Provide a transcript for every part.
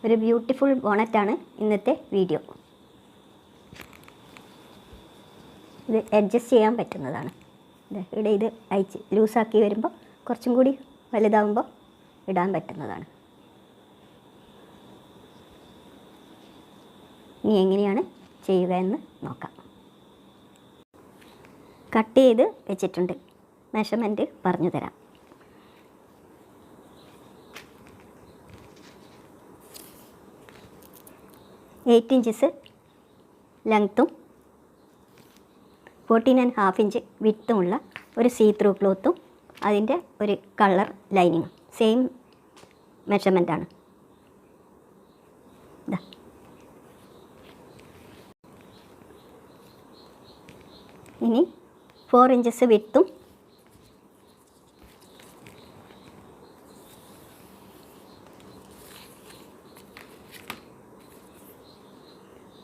ഒരു ബ്യൂട്ടിഫുൾ ബോണറ്റാണ് ഇന്നത്തെ വീഡിയോ. ഇത് അഡ്ജസ്റ്റ് ചെയ്യാൻ പറ്റുന്നതാണ്. ഇവിടെ ഇത് അയച്ച് ലൂസാക്കി വരുമ്പോൾ കുറച്ചും കൂടി വലുതാവുമ്പോൾ ഇടാൻ പറ്റുന്നതാണ്. ഇനി എങ്ങനെയാണ് ചെയ്യുക എന്ന് നോക്കാം. കട്ട് ചെയ്ത് വെച്ചിട്ടുണ്ട്. മെഷർമെൻറ്റ് പറഞ്ഞു തരാം. എയ്റ്റ് ഇഞ്ചസ് ലെങ്ത്തും 14.5 ഇഞ്ച് വിഡ്ത്തുമുള്ള ഒരു സീ ത്രൂ ക്ലോത്തും അതിൻ്റെ ഒരു കളർ ലൈനിങ്ങും സെയിം മെഷർമെൻറ്റാണ്. ഇനി 4 ഇഞ്ചസ് വിഡ്ത്തും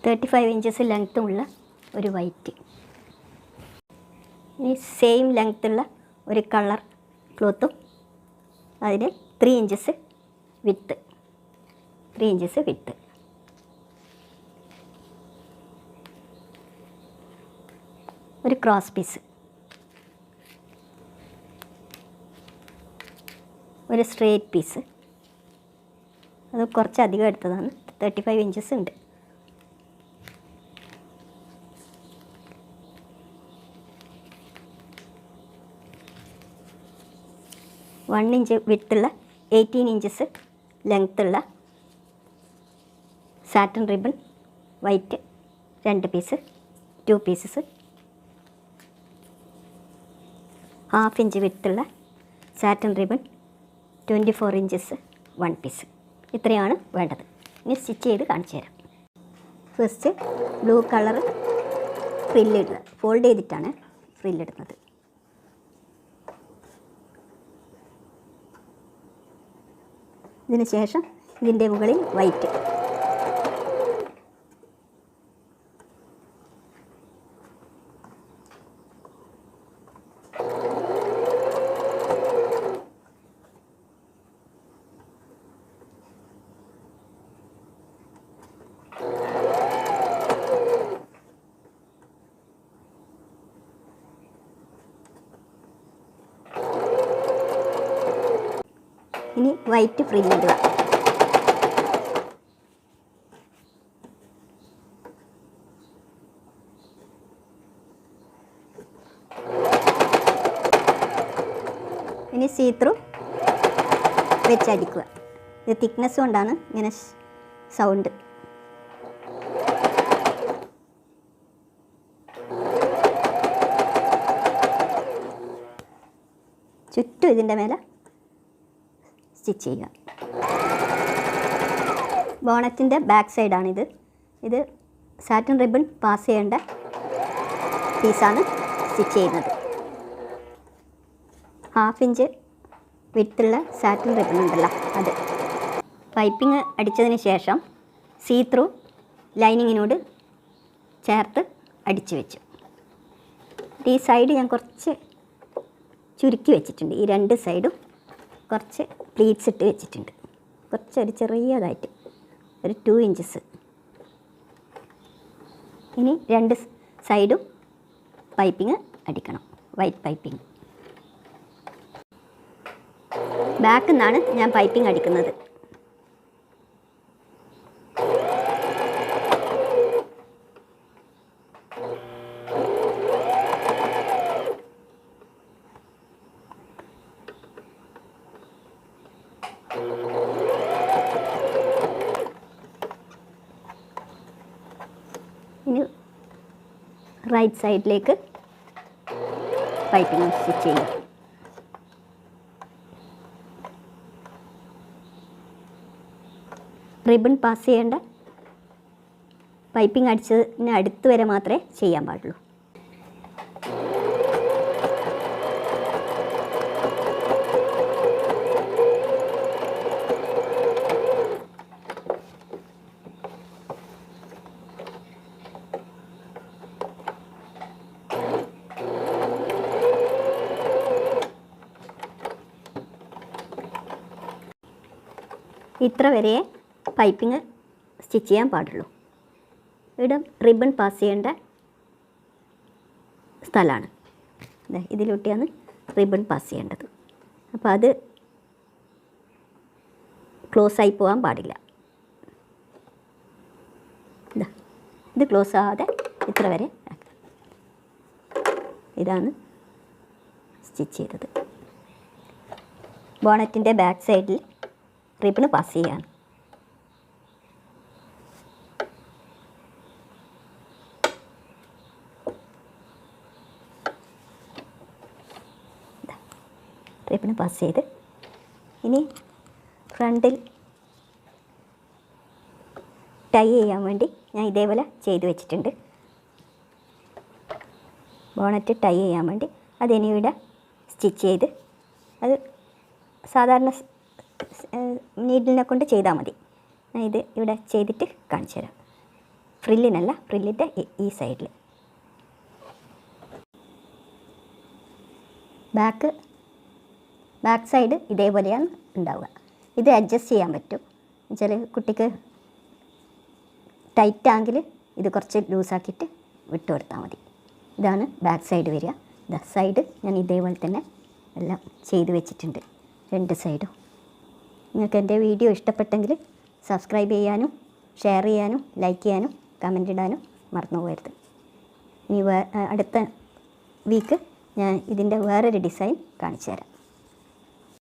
35 ഇഞ്ചസ് ലെങ്ത്തുമുള്ള ഒരു വൈറ്റ്. ഇനി സെയിം ലെങ്ത്തുള്ള ഒരു കളർ ക്ലോത്തും അതിന് 3 ഇഞ്ചസ് വിഡ്ത്ത്. ഒരു ക്രോസ് പീസ്, ഒരു സ്ട്രേറ്റ് പീസ്. അത് കുറച്ചധികം എടുത്തതാണ്. 35 ഇഞ്ചസ് ഉണ്ട്. വൺ ഇഞ്ച് വിഡ്ത്തുള്ള 18 ഇഞ്ചസ് ലെങ്ത്തുള്ള satin ribbon white 2 piece, 2 pieces. 1/2 inch വിഡ്ത്തുള്ള സാറ്റൻ റിബൺ 24 ഇഞ്ചസ് 1 പീസ്. ഇത്രയാണ് വേണ്ടത്. ഇനി സ്റ്റിച്ച് ചെയ്ത് കാണിച്ചു തരാം. ഫസ്റ്റ് ബ്ലൂ കളർ ഫ്രില്ലിടുക. ഫോൾഡ് ചെയ്തിട്ടാണ് ഫ്രില്ലിടുന്നത്. ഇതിന് ശേഷം ഇതിൻ്റെ മുകളിൽ വൈറ്റ്. ഇനി വൈറ്റ് ഫ്രില്ലിടുക. ഇനി സീ ത്രൂ വെച്ചടിക്കുക. ഇത് തിക്നെസ് കൊണ്ടാണ് ഇങ്ങനെ സൗണ്ട്. ചുറ്റും ഇതിൻ്റെ മേലെ സ്റ്റിച്ച് ചെയ്യുക. ബോണറ്റിൻ്റെ ബാക്ക് സൈഡാണിത്. ഇത് സാറ്റൻ റിബൺ പാസ് ചെയ്യേണ്ട പീസാണ് സ്റ്റിച്ച് ചെയ്യുന്നത്. 1/2 ഇഞ്ച് വിഡ്ത്തുള്ള സാറ്റൻ റിബൺ ഉണ്ടല്ലോ അത്. പൈപ്പിംഗ് അടിച്ചതിന് ശേഷം സീ ത്രൂ ലൈനിങ്ങിനോട് ചേർത്ത് അടിച്ചു വെച്ചു. ഈ സൈഡ് ഞാൻ കുറച്ച് ചുരുക്കി വെച്ചിട്ടുണ്ട്. ഈ 2 സൈഡും കുറച്ച് പ്ലീറ്റ്സ് ഇട്ട് വെച്ചിട്ടുണ്ട്. കുറച്ചൊരു ചെറിയതായിട്ട് ഒരു 2 ഇഞ്ചസ്. ഇനി 2 സൈഡും പൈപ്പിംഗ് അടിക്കണം. White piping. ബാക്കിൽ നിന്നാണ് ഞാൻ പൈപ്പിംഗ് അടിക്കുന്നത്. ഇനി റൈറ്റ് സൈഡിലേക്ക് പൈപ്പിംഗ് സ്റ്റിച്ച് ചെയ്യും. റിബൺ പാസ് ചെയ്യേണ്ട പൈപ്പിംഗ് അടിച്ചതിന് അടുത്ത് വരെ മാത്രമേ ചെയ്യാൻ പാടുള്ളൂ. ഇത്ര വരെ പൈപ്പിങ് സ്റ്റിച്ച് ചെയ്യാൻ പാടുള്ളൂ. ഇവിടെ റിബൺ പാസ് ചെയ്യേണ്ട സ്ഥലമാണ്. ഇതിലൂട്ടിയാണ് റിബൺ പാസ് ചെയ്യേണ്ടത്. അപ്പോൾ അത് ക്ലോസ് ആയി പോകാൻ പാടില്ല. ഇത് ക്ലോസ് ആവാതെ ഇത്ര വരെ ആക്കുക. ഇതാണ് സ്റ്റിച്ച് ചെയ്തത്. ബോണറ്റിൻ്റെ ബാക്ക് സൈഡിൽ റിബൺ പാസ് ചെയ്യാണ്. റിബൺ പാസ് ചെയ്ത് ഇനി ഫ്രണ്ടിൽ ടൈ ചെയ്യാൻ വേണ്ടി ഞാൻ ഇതേപോലെ ചെയ്ത് വെച്ചിട്ടുണ്ട്. ബോണറ്റ് ടൈ ചെയ്യാൻ വേണ്ടി അതിനി ഇവിടെ സ്റ്റിച്ച് ചെയ്ത്, അത് സാധാരണ നീഡിലിനെ കൊണ്ട് ചെയ്താൽ മതി. ഞാൻ ഇത് ഇവിടെ ചെയ്തിട്ട് കാണിച്ചു തരാം. ഫ്രില്ലിനല്ല, ഫ്രില്ലിൻ്റെ ഈ സൈഡിൽ. ബാക്ക് സൈഡ് ഇതേപോലെയാണ് ഉണ്ടാവുക. ഇത് അഡ്ജസ്റ്റ് ചെയ്യാൻ പറ്റും. എന്നുവെച്ചാൽ കുട്ടിക്ക് ടൈറ്റാണെങ്കിൽ ഇത് കുറച്ച് ലൂസാക്കിയിട്ട് വിട്ട് കൊടുത്താൽ മതി. ഇതാണ് ബാക്ക് സൈഡ് വരിക. സൈഡ് ഞാൻ ഇതേപോലെ തന്നെ എല്ലാം ചെയ്ത് വെച്ചിട്ടുണ്ട്, രണ്ട് സൈഡും. നിങ്ങൾക്ക് എൻ്റെ വീഡിയോ ഇഷ്ടപ്പെട്ടെങ്കിൽ സബ്സ്ക്രൈബ് ചെയ്യാനും ഷെയർ ചെയ്യാനും ലൈക്ക് ചെയ്യാനും കമൻ്റ് ഇടാനും മറന്നു പോകരുത്. ഇനി അടുത്ത വീക്ക് ഞാൻ ഇതിൻ്റെ വേറൊരു ഡിസൈൻ കാണിച്ചു തരാം.